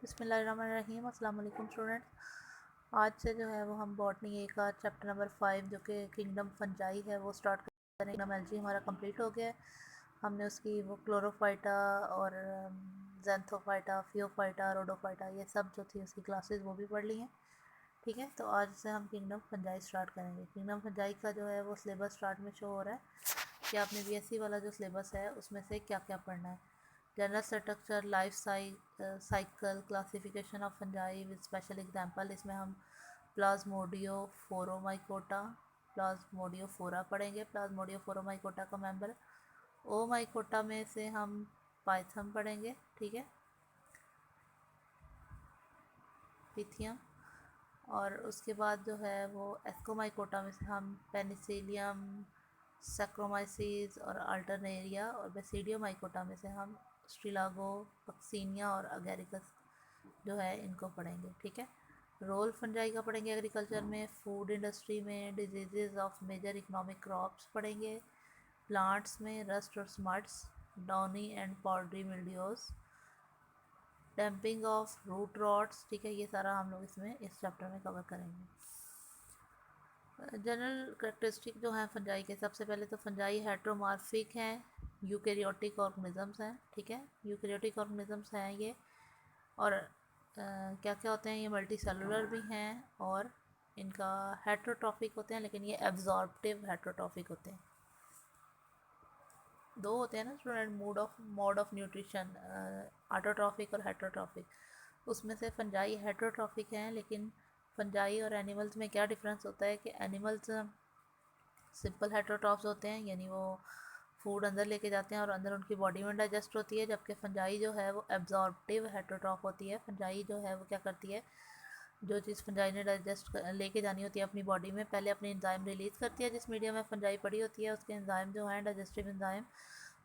बिस्मिल्लाहिर्रहमानिर्रहीम। अस्सलाम वालेकुम स्टूडेंट्स। आज से जो है वो हम बॉटनी ए का चैप्टर नंबर 5 जो कि किंगडम फंजाई है वो स्टार्ट करेंगे। किंगडम एलजी हमारा कंप्लीट हो गया है। हमने उसकी वो क्लोरोफाइटा और जेंथोफाइटा, फियोफाइटा, रोडोफाइटा ये सब जो थी उसकी क्लासेस वो भी पढ़ ली हैं। ठीक है, तो आज से हम किंगडम फंजाई स्टार्ट करेंगे। किंगडम फंजाई का जो है वो सिलेबस स्टार्ट में शो हो रहा है कि आपने बीएससी वाला जो सिलेबस है उसमें से क्या क्या पढ़ना है। General structure, life cycle, classification of fungi with special example. इसमें हम प्लाज्मोडियो फोरोमाइकोटा, प्लाज्मोडियो फोरा पढ़ेंगे। प्लाज्मोडियो फोरोमाइकोटा का मेंबर ओ माइकोटा में से हम पाइथम पढ़ेंगे। ठीक है, पिथियम। और उसके बाद जो है वो एस्कोमाइकोटा में से हम पेनिसिलियम, सैक्रोमाइसीज और अल्टरनेरिया, और बेसिडियोमाइकोटा में से हम स्ट्रिलागो, पक्सीनिया और अगेरिकस जो है इनको पढ़ेंगे। ठीक है, रोल फंजाई का पढ़ेंगे एग्रीकल्चर में, फूड इंडस्ट्री में, diseases of major economic crops पढ़ेंगे, प्लांट्स में रस्ट और smuts, downy and powdery mildews, damping off root rots. ठीक है, ये सारा हम लोग इसमें इस चैप्टर में कवर करेंगे। जनरल करेक्टरिस्टिक जो हैं फंजाई के, सबसे पहले तो फंजाई हेट्रोमार्फिक हैं, यूकेरियोटिक ऑर्गेनिजम्स हैं। ठीक है, यूकेरियोटिक ऑर्गेनिजम्स हैं ये, और क्या क्या होते हैं ये, मल्टी सेलुलर भी हैं और इनका हेट्रोट्रॉफिक होते हैं, लेकिन ये एब्जॉर्प्टिव हेट्रोट्रॉफिक होते हैं। दो होते हैं ना student, mode of nutrition, autotrophic और हेट्रोट्रॉफिक। उसमें से फंजाई हेट्रोट्रॉफिक हैं, लेकिन फंजाई और एनिमल्स में क्या डिफरेंस होता है कि एनिमल्स सिंपल हेट्रोट्रॉफ्स होते हैं, यानी वो फूड अंदर लेके जाते हैं और अंदर उनकी बॉडी में डाइजेस्ट होती है, जबकि फंजाई जो है वो एब्जॉर्प्टिव हेट्रोट्रॉफ होती है। फंजाई जो है वो क्या करती है, जो चीज़ फंजाई ने डाइजेस्ट लेके जानी होती है अपनी बॉडी में, पहले अपनी एंजाइम रिलीज़ करती है जिस मीडियम में फंजाई पड़ी होती है। उसके एंजाइम जो हैं डाइजेस्टिव एंजाइम,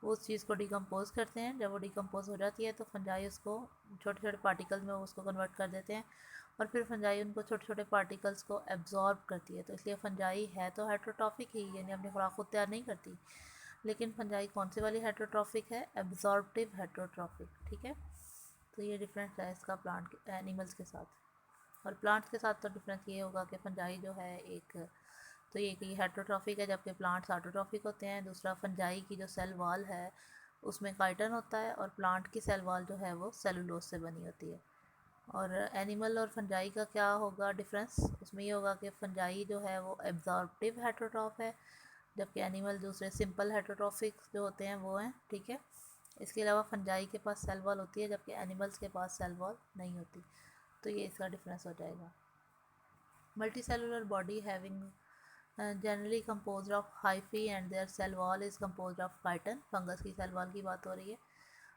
वो उस चीज़ को डिकम्पोज करते हैं। जब वो डिकम्पोज हो जाती है तो फंजाई उसको छोटे छोटे पार्टिकल्स में उसको कन्वर्ट कर देते हैं, और फिर फंजाई उनको छोटे छोटे पार्टिकल्स को एब्जॉर्ब करती है। तो इसलिए फंजाई है तो हेट्रोट्रॉफिक ही, यानी अपनी खुराक खुद तैयार नहीं करती, लेकिन फंजाई कौन सी वाली हेट्रोट्रॉफिक है, एब्जॉर्प्टिव हेट्रोट्रॉफिक। ठीक है, तो ये डिफरेंस है इसका प्लांट एनिमल्स के साथ। और प्लांट्स के साथ तो डिफरेंस ये होगा कि फंजाई जो है एक तो ये कि हेट्रोट्रॉफिक है, जबकि प्लांट्स ऑटोट्रॉफिक होते हैं। दूसरा, फंजाई की जो सेल वॉल है उसमें काइटन होता है, और प्लांट की सेल वॉल जो है वो सेलुलोज से बनी होती है। और एनिमल और फंजाई का क्या होगा डिफरेंस, उसमें ये होगा कि फंजाई जो है वो एब्जॉर्प्टिव हेट्रोट्रॉफ है, जबकि एनिमल दूसरे सिंपल हेट्रोट्रॉफिक जो होते हैं वो हैं। ठीक है, इसके अलावा फंजाई के पास सेल वॉल होती है, जबकि एनिमल्स के पास सेल वॉल नहीं होती। तो ये इसका डिफरेंस हो जाएगा। Multi cellular body having generally composed of hyphae and their cell wall is composed of chitin। Fungus की सेल वॉल की बात हो रही है।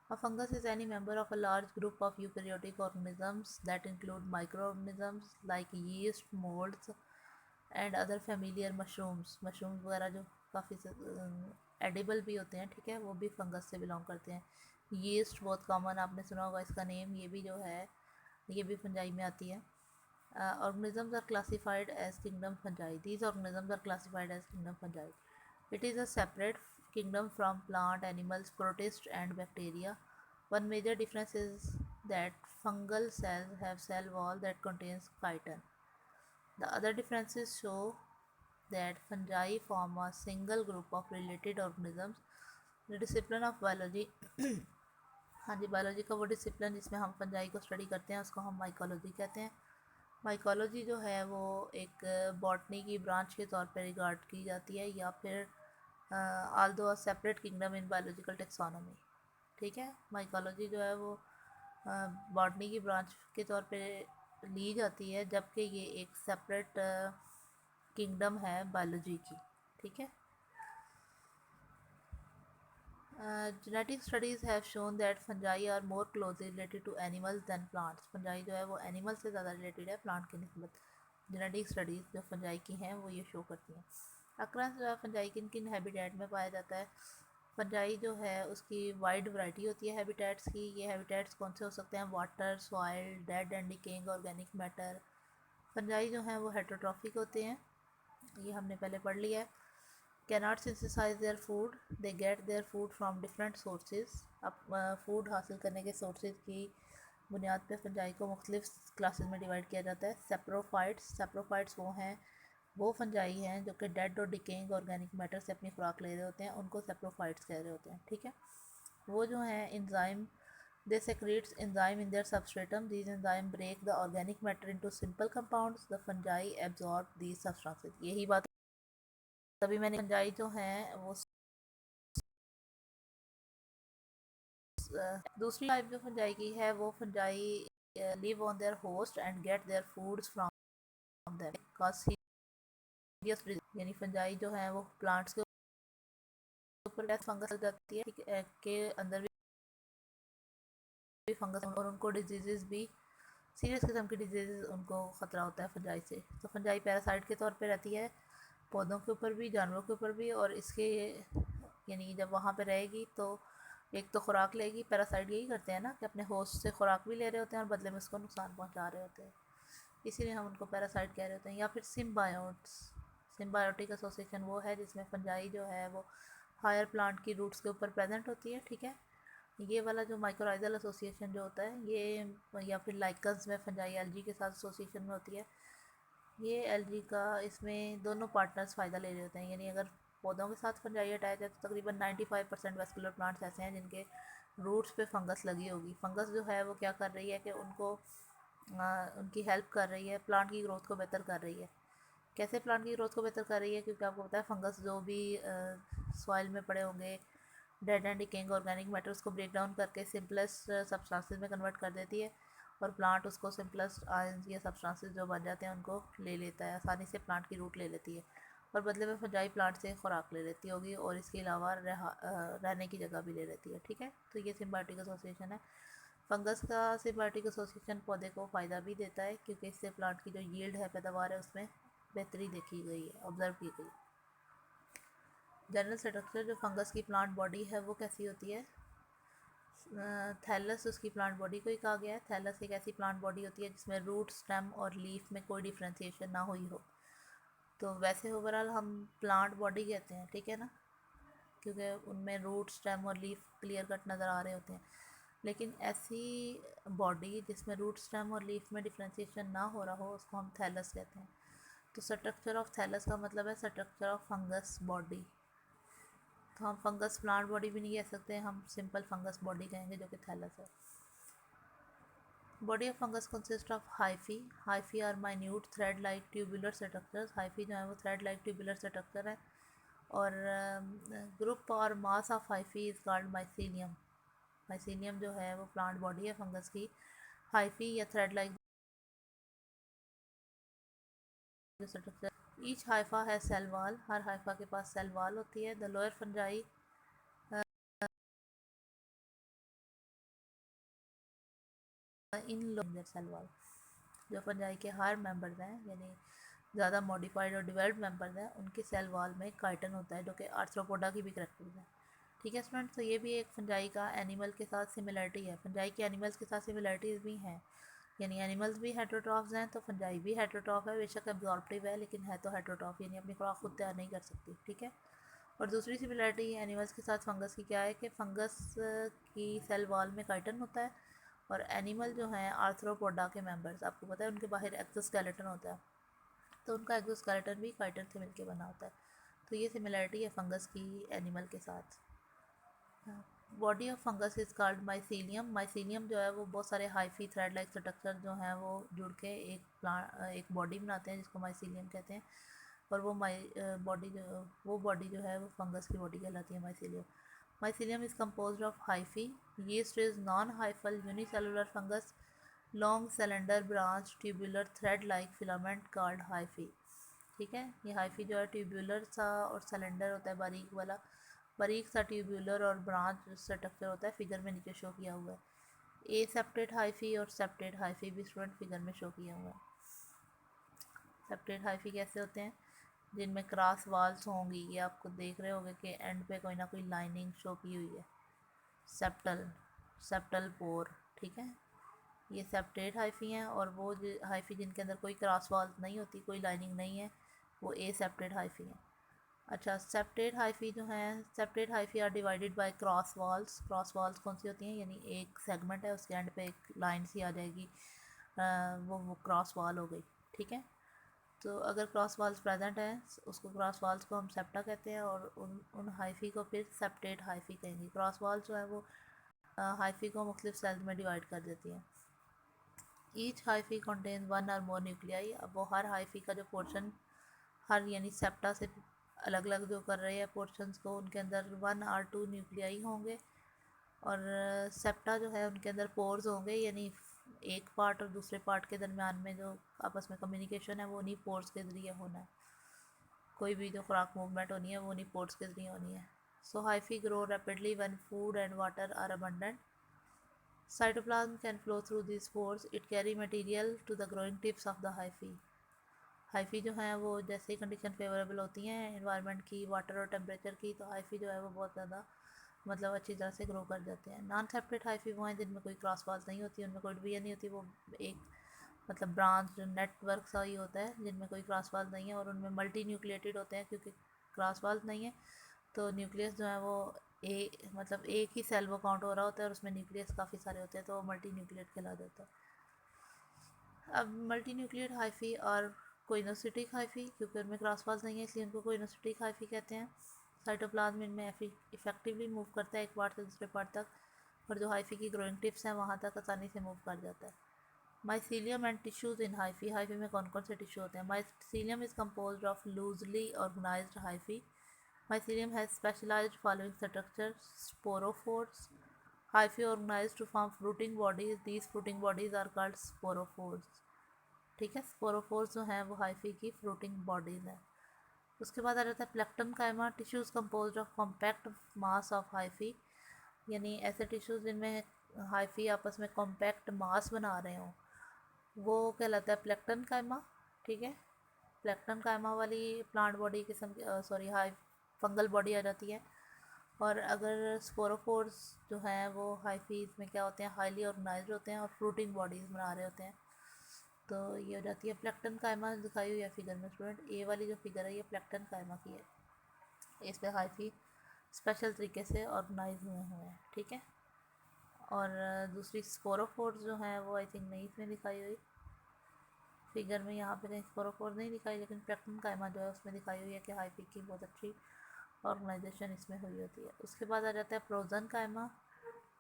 A fungus is any member of a large group of eukaryotic organisms that include microorganisms like yeast, molds and other familiar mushrooms। Mushrooms वगैरह जो काफ़ी edible भी होते हैं, ठीक है, वो भी फंगस से बिलोंग करते हैं। यीस्ट बहुत कॉमन आपने सुना होगा इसका नेम, ये भी जो है ये भी फंजाई में आती है। Organisms are classified as kingdom fungi। These organisms are classified as kingdom fungi। It is a separate kingdom from plant, animals, protists and bacteria। One major difference is that fungal cells have cell wall that contains chitin। The other differences show that fungi form a single group of related organisms। The discipline of biology हाँ जी, biology का वो discipline जिसमें हम fungi को study करते हैं उसको हम माइकोलॉजी कहते हैं। माइकोलॉजी जो है वो एक बॉटनी की ब्रांच के तौर पर रिगार्ड की जाती है, या फिर Aldous a separate kingdom in biological taxonomy. ठीक है, माइकोलॉजी जो है वो बॉटनी की ब्रांच के तौर पे ली जाती है, जबकि ये एक सेपरेट किंगडम है बायोलॉजी की। ठीक है, genetic studies have shown that fungi are more closely related to animals than plants। Fungi जो है वो एनिमल से ज़्यादा रिलेटेड है प्लांट के निस्बत। जेनेटिक स्टडीज़ जो फंजाई की हैं वो ये शो करती हैं। अक्रंस जो है फंजाई किन किन हैबिटेट में पाया जाता है। फंजाई जो है उसकी वाइड वैरायटी होती है हैबिटेट्स की। ये हैबिटेट्स कौन से हो सकते हैं, water, soil, dead and decaying organic matter. Fungi जो हैं वो हेट्रोट्रॉफिक होते हैं, ये हमने पहले पढ़ लिया है। cannot synthesize their food, they get their food from different sources। अब फूड हासिल करने के सोर्सेज की बुनियाद पे फंजाई को मुख्तलिफ क्लासेस में डिवाइड किया जाता है। सेप्रोफाइट्स वो फंजाई हैं जो कि डेड और डिकेइंग ऑर्गेनिक मैटर से अपनी खुराक ले रहे होते हैं, उनको सेप्रोफाइट्स कह रहे होते हैं, ठीक है। वो जो हैं enzyme, they secretes enzyme in their substratum. These enzyme break the organic matter into simple compounds. The fungi absorb these substances. यही बात तभी मैंने फंजाई जो हैं वो दूसरी टाइप जो फंजाई की है वो fungi live on their host and get their foods from them cause serious, यानी फंजाई जो है वो प्लांट्स के ऊपर फंगस लग जाती है के अंदर भी फंगस और उनको डिजीज़ भी सीरियस किस्म की डिजीज़ उनको ख़तरा होता है फंजाई से। तो फंजाई पैरासाइट के तौर पे रहती है पौधों के ऊपर भी, जानवरों के ऊपर भी, और इसके यानी जब वहाँ पे रहेगी तो एक तो खुराक लेगी। पैरासाइट यही करते हैं ना कि अपने होस्ट से खुराक भी ले रहे होते हैं और बदले में उसको नुकसान पहुँचा रहे होते हैं, इसीलिए हम उनको पैरासाइट कह रहे होते हैं। या फिर सिम्बायोटिक एसोसिएशन वो है जिसमें फंजाई जो है वो हायर प्लांट की रूट्स के ऊपर प्रेजेंट होती है, ठीक है। ये वाला जो माइक्रोराइजल एसोसिएशन जो होता है ये, या फिर लाइकन्स में फंजाई एलजी के साथ एसोसिएशन में होती है। ये एलजी का इसमें दोनों पार्टनर्स फ़ायदा ले रहे होते हैं, यानी अगर पौधों के साथ फंजाई अटैच है तो तकरीबन 95% वेस्कुलर प्लांट्स ऐसे हैं जिनके रूट्स पे फंगस लगी होगी। फंगस जो है वो क्या कर रही है कि उनकी हेल्प कर रही है, प्लांट की ग्रोथ को बेहतर कर रही है। कैसे प्लांट की ग्रोथ को बेहतर कर रही है? क्योंकि आपको पता है फंगस जो भी सॉइल में पड़े होंगे dead and decaying organic matter उसको ब्रेक डाउन करके सिंपलेस्ट सब्सटेंसेस में कन्वर्ट कर देती है और प्लांट उसको सिंपलेस्ट आयंस या सब्सटेंसेस जो बन जाते हैं उनको ले लेता है, आसानी से प्लांट की रूट ले लेती है और बदले में फंजाई प्लांट से खुराक ले लेती होगी और इसके अलावा रहने की जगह भी ले लेती है, ठीक है। तो ये सिम्बायोटिक एसोसिएशन है। फंगस का सिम्बायोटिक एसोसिएशन पौधे को फ़ायदा भी देता है क्योंकि इससे प्लांट की जो यील्ड है, पैदावार है, उसमें बेहतरी देखी गई है, ऑब्जर्व की गई। जनरल स्ट्रक्चर जो फंगस की प्लांट बॉडी है वो कैसी होती है? थैलस उसकी प्लांट बॉडी को ही कहा गया है। थैलस एक ऐसी प्लांट बॉडी होती है जिसमें रूट, स्टेम और लीफ में कोई डिफ्रेंसिएशन ना हुई हो। तो वैसे ओवरऑल हम प्लांट बॉडी कहते हैं, ठीक है ना, क्योंकि उनमें रूट, स्टेम और लीफ क्लियर कट नज़र आ रहे होते हैं। लेकिन ऐसी बॉडी जिसमें रूट, स्टेम और लीफ में डिफ्रेंसिएशन ना हो रहा हो उसको हम थैलस कहते हैं। तो स्ट्रक्चर ऑफ थैलस का मतलब है स्ट्रक्चर ऑफ फंगस बॉडी। तो हम फंगस प्लांट बॉडी भी नहीं कह सकते, हम सिंपल फंगस बॉडी कहेंगे जो कि थैलस है। Body of fungus consist of hyphae. Hyphae are minute thread like tubular structures. Hyphae जो है वो थ्रेड लाइक ट्यूबुलर स्ट्रक्चर है और ग्रुप और mass of hyphae is called mycelium. Mycelium जो है वो प्लांट बॉडी है फंगस की। हाइफी या thread like structure. Each hypha है सेल वॉल। हर हाइफा के पास सेल वॉल होती है। The lower fungi in lower cell wall. जो फंजाई के हर मेंबर्स हैं यानी ज़्यादा मॉडिफाइड और डिवेल्प्ड मेंबर्स हैं उनके सेल वॉल में काइटन होता है जो कि आर्थ्रोपोडा की भी करेक्टर्स है, ठीक है स्टूडेंट्स। तो ये भी एक फंजाई का एनिमल के साथ सिमिलरिटी है। फंजाई के एनिमल्स के साथ सिमिलरिटीज़ भी हैं, यानी एनिमल्स भी हेटरोट्रॉफ्स हैं तो फंजाई भी हेटरोट्रॉफ है। बेशक एब्जॉर्प्टिव है लेकिन है तो हेटरोट्रॉफ, यानी अपनी खुराक खुद तैयार नहीं कर सकती, ठीक है। और दूसरी सिमिलरिटी एनिमल्स के साथ फंगस की क्या है कि फंगस की सेल वॉल में काइटन होता है और एनिमल जो हैं आर्थ्रोपोडा के मेंबर्स, आपको पता है उनके बाहर एक्सोस्केलेटन होता है तो उनका एक्सोस्केलेटन भी काइटन से मिलकर बना होता है। तो ये सिमिलरिटी है फंगस की एनिमल के साथ। Body of fungus is called mycelium. Mycelium जो है वो बहुत सारे हाइफी थ्रेड लाइक स्ट्रक्चर जो हैं वो जुड़ के एक बॉडी बनाते हैं जिसको माइसीलियम कहते हैं और वो बॉडी जो है वो फंगस की बॉडी कहलाती है mycelium. Mycelium is composed of hyphae. Yeast is non hyphal unicellular fungus long cylinder branch tubular thread like filament called hyphae, ठीक है। ये हाइफी जो है ट्यूबुलर सा और सिलेंडर होता है, बारीक सा ट्यूबुलर और ब्रांच स्ट्रक्चर होता है, फिगर में नीचे शो किया हुआ है। ए सेप्टेड हाइफी और सेप्टेड हाइफी भी स्टूडेंट फिगर में शो किया हुआ है। सेप्टेड हाइफी कैसे होते हैं? जिनमें क्रॉस वॉल्स होंगी, ये आपको देख रहे होंगे कि एंड पे कोई ना कोई लाइनिंग शो की हुई है, सेप्टल पोर, ठीक है। ये सेप्टेड हाइफी हैं और वो हाइफी जिनके अंदर कोई क्रॉस वॉल नहीं होती, कोई लाइनिंग नहीं है, वो ए सेप्टेड हाइफी हैं। अच्छा, सेप्टेट हाइफी जो हैं, septate hyphae are divided by cross walls. Cross walls कौन सी होती हैं, यानी एक सेगमेंट है उसके एंड पे एक लाइन सी आ जाएगी, वो क्रॉस वॉल हो गई, ठीक है। तो अगर क्रॉस वॉल्स प्रेजेंट हैं उसको क्रॉस वॉल्स को हम सेप्टा कहते हैं, और उन हाइफी को फिर सेप्टेट हाइफी कहेंगे। क्रॉस वॉल्स जो है वो हाइफी को मुख्तलिफ सेल्स में डिवाइड कर देती हैं। ईच हाइफी कंटेन वन और मोर न्यूक्लियाई। अब वो हर हाइफी का जो पोर्शन, हर यानी सेप्टा से अलग अलग जो कर रहे हैं पोर्शंस को, उनके अंदर 1 और 2 न्यूक्लियाई होंगे, और सेप्टा जो है उनके अंदर पोर्स होंगे, यानी एक पार्ट और दूसरे पार्ट के दरमियान में जो आपस में कम्युनिकेशन है वो उन्हीं पोर्स के ज़रिए होना है। कोई भी जो खुराक मूवमेंट होनी है वो उन्हीं पोर्स के ज़रिए होनी है। So hyphae grow rapidly when food and water are abundant. Cytoplasm can flow through these pores. It carry material to the growing tips of the hyphae. Hyphae जो हैं वो जैसे ही कंडीशन फेवरेबल होती हैं इन्वायरमेंट की, वाटर और temperature की, तो हाइफी जो है वो बहुत ज़्यादा मतलब अच्छी तरह से ग्रो कर जाते हैं। नॉन सेपरेट हाइफी वो हैं जिनमें कोई क्रॉस वॉल्स नहीं होती, उनमें कोई डिवीजन नहीं होती, वो एक मतलब ब्रांच नेटवर्क सा ही होता है जिनमें कोई क्रॉस वॉल्स नहीं है, और उनमें मल्टी न्यूक्लिएटेड होते हैं क्योंकि क्रॉस वॉल्स नहीं है तो न्यूक्लियस जो है वो मतलब एक ही सेल वो काउंट हो रहा होता है और उसमें न्यूक्लियस काफ़ी सारे होते हैं, तो मल्टी न्यूक्लिएट कहला जाता है। अब मल्टी न्यूक्लिएट हाइफी और कोइनोसिटिक हाइफी, क्योंकि उनमें क्रॉस वॉल्स नहीं है इसलिए उनको कोइनोसिटिक हाइफी कहते हैं। साइटोप्लाज्म इनमें इफेक्टिवली मूव करता है एक पार्ट से दूसरे पार्ट तक, और जो हाइफी की ग्रोइंग टिप्स हैं वहाँ तक आसानी से मूव कर जाता है। Mycelium and tissues in hyphae. Hyphae में कौन कौन से टिश्यू होते हैं? Mycelium is compose of loosely organized hyphae. Mycelium has specialized following structure: sporophores. Hyphae organized to form fruiting bodies. These fruiting bodies are called sporophores. ठीक है, स्पोरोफोर्स जो हैं वो हाइफी की फ्रूटिंग बॉडीज़ हैं। उसके बाद आ जाता है plectenchyma. Tissues composed of compact mass of hyphae, यानी ऐसे टिश्यूज़ जिनमें हाइफी आपस में कॉम्पैक्ट मास बना रहे हों वो कहलाता है प्लेक्टन काइमा, ठीक है। प्लेक्टन काइमा वाली प्लांट बॉडी किस्म सॉरी हाई फंगल बॉडी आ जाती है। और अगर स्पोरोफोर्स जो हैं वो हाइफीज में क्या होते हैं, हाईली ऑर्गेनाइज्ड होते हैं और फ्रूटिंग बॉडीज़ बना रहे होते हैं, तो ये हो जाती है प्लेक्टन काइमा। दिखाई हुई है फिगर में स्टूडेंट, ए वाली जो फिगर है ये प्लेक्टन काइमा की है। इस पर हाइफी स्पेशल तरीके से ऑर्गेनाइज हुए हैं, ठीक है। और दूसरी स्पोरोफोर्स जो हैं वो आई थिंक नहीं इसमें दिखाई हुई फिगर में, यहाँ पे कहीं स्पोरोफोर नहीं दिखाई, लेकिन प्लेक्टन काइमा जो है उसमें दिखाई हुई है कि हाइफी की बहुत अच्छी ऑर्गेनाइजेशन इसमें हुई होती है। उसके बाद आ जाता है prosenchyma.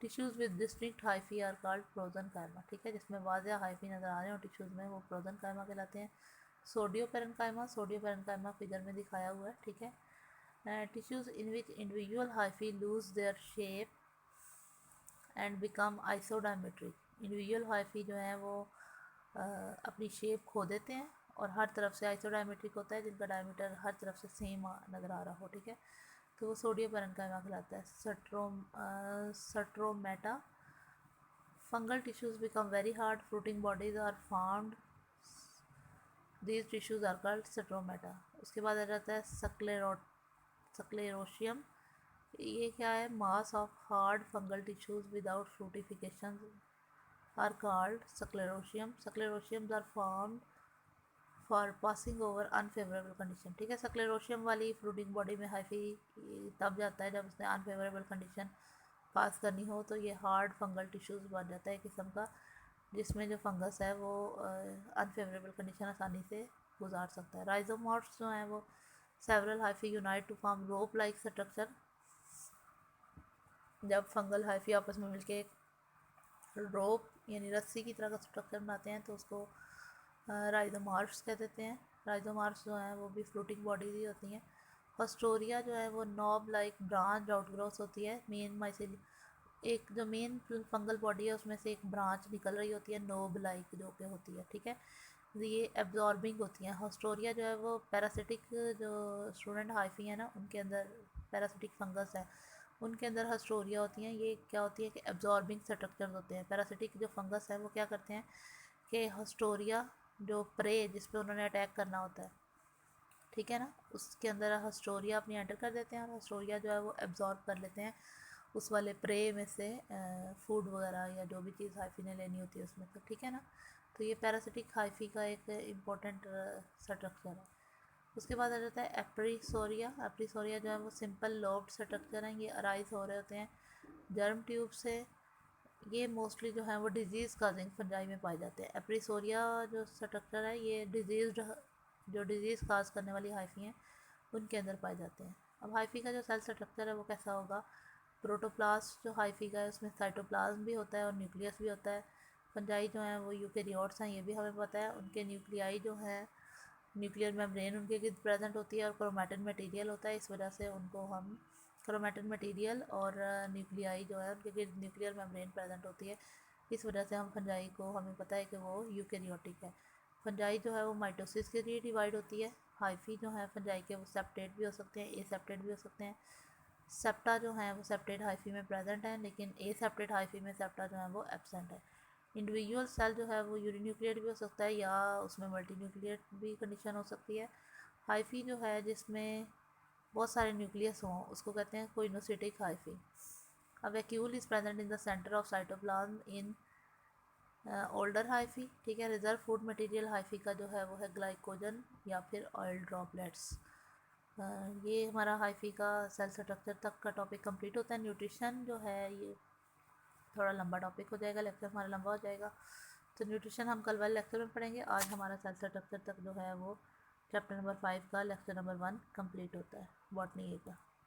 Tissues with distinct hyphae are called prosenchyma, ठीक है। जिसमें वाज़ह हाइफी नज़र आ रहे हैं और टिश्यूज़ में वो प्रोजन काइमा कहलाते हैं। सोडियो पेरेन्काइमा। सोडियो पेरेन्काइमा फिगर में दिखाया हुआ है, ठीक है। Tissues in which individual hyphae lose their shape and become isodiametric. Individual hyphae जो है वो अपनी शेप खो देते हैं और हर तरफ से आइसोडायमेट्रिक होता है, जिनका डायमीटर हर तरफ से सेम नज़र आ रहा हो, ठीक है। तो वो सोडियो पेरेन्काइमा कहलाता है। Stromata. Fungal tissues become very hard, fruiting bodies are found, these tissues are called stromata. उसके बाद आ जाता है सक्लेरोशियम। ये क्या है? Mass of hard fungal tissues without fructification are called sclerotium. Sclerotiums are formed for passing over unfavourable condition, ठीक है। सक्लेरोशियम वाली फ्रूटिंग बॉडी में हाइफी तब जाता है जब उसने अनफेवरेबल कंडीशन पास करनी हो, तो ये हार्ड फंगल टिश्यूज़ बन जाता है किस्म का, जिसमें जो फंगस है वो अनफेवरेबल कंडीशन आसानी से गुजार सकता है। राइजोमॉर्फ्स जो हैं वो several hyphae unite to form rope like structure. जब फंगल हाइफी आपस में मिलके रोप यानी रस्सी की तरह का स्ट्रक्चर बनाते हैं तो उसको राइजोमॉर्फ्स कह देते हैं। राइजोमॉर्फ्स जो हैं वो भी फ्रूटिंग बॉडीज ही होती हैं। हस्टोरिया जो है वो नॉब लाइक ब्रांच आउटग्रोथ होती है। मेन माइसिल एक जो मेन फंगल बॉडी है उसमें से एक ब्रांच निकल रही होती है नोब लाइक जो कि होती है, ठीक है। ये एब्जॉर्बिंग होती हैं। हस्टोरिया जो है वो पैरासिटिक, जो स्टूडेंट हाइफी है ना उनके अंदर पैरासिटिक फंगस है, उनके अंदर हस्टोरिया होती हैं। ये क्या होती है कि एब्जॉर्बिंग स्ट्रक्चर्स होते हैं। पैरासिटिक जो फंगस है वो क्या करते हैं कि हस्टोरिया जो प्रे जिस पे उन्होंने अटैक करना होता है, ठीक है ना, उसके अंदर हस्टोरिया अपनी एंटर कर देते हैं और हस्टोरिया जो है वो एब्जॉर्ब कर लेते हैं उस वाले प्रे में से फूड वगैरह या जो भी चीज़ हाइफी ने लेनी होती है उसमें, तो ठीक है ना। तो ये पैरासिटिक हाइफी का एक इम्पोर्टेंट स्ट्रक्चर है। उसके बाद आ जाता है एप्रीसोरिया। एप्रीसोरिया जो है वो सिंपल लोब्ड स्ट्रक्चर हैं, ये अराइज हो रहे होते हैं जर्म ट्यूब से। ये मोस्टली जो है वो डिजीज़ काजिंग फंजाई में पाए जाते हैं। एप्रीसोरिया जो स्ट्रक्चर है ये जो डिजीज़ काज करने वाली हाइफी हैं उनके अंदर पाए जाते हैं। अब हाइफी का जो सेल स्ट्रक्चर है वो कैसा होगा? प्रोटोप्लास्ट जो हाइफी का है उसमें साइटोप्लाज्म भी होता है और न्यूक्लियस भी होता है। फंजाई जो हैं वो यूकेरियोट्स हैं, ये भी हमें पता है। उनके न्यूक्लियाई जो है, न्यूक्लियर मेम्ब्रेन उनके गिर्द प्रेजेंट होती है और क्रोमैटिन मटेरियल होता है, इस वजह से उनको हम क्रोमैटिन मटेरियल और न्यूक्लियाई जो है उनके गिर्द न्यूक्लियर मेम्ब्रेन प्रेजेंट होती है, इस वजह से हम फंजाई को हमें पता है कि वो यूकेरियोटिक है। फंजाई जो है वो माइटोसिस के लिए डिवाइड होती है। हाइफी जो है फंजाई के वो सेप्टेट भी हो सकते हैं, ए सेप्टेट भी हो सकते हैं। सेप्टा जो है वो सेप्टेट हाइफी में प्रेजेंट है, लेकिन ए सेप्टेट हाइफी में सेप्टा जो है वो एब्सेंट है। इंडिविजुअल सेल जो है वो यूरिन्यूक्लिएट भी हो सकता है या उसमें मल्टी न्यूक्लिएट भी कंडीशन हो सकती है। हाइफी जो है जिसमें बहुत सारे न्यूक्लियस हों उसको कहते हैं कोइनोसिटिक hyphae. A vacuole is present in the center of cytoplasm in older hyphae, ठीक है। रिजर्व फूड मटेरियल हाइफी का जो है वो है ग्लाइकोजन या फिर ऑयल ड्रॉपलेट्स। ये हमारा हाइफी का सेल स्ट्रक्चर तक का टॉपिक कंप्लीट होता है। न्यूट्रिशन जो है ये थोड़ा लंबा टॉपिक हो जाएगा, लेक्चर हमारा लंबा हो जाएगा, तो न्यूट्रिशन हम कल वाले लेक्चर में पढ़ेंगे। आज हमारा सेल स्ट्रक्चर तक जो है वो चैप्टर नंबर 5 का लेक्चर नंबर 1 कंप्लीट होता है बॉटनी का।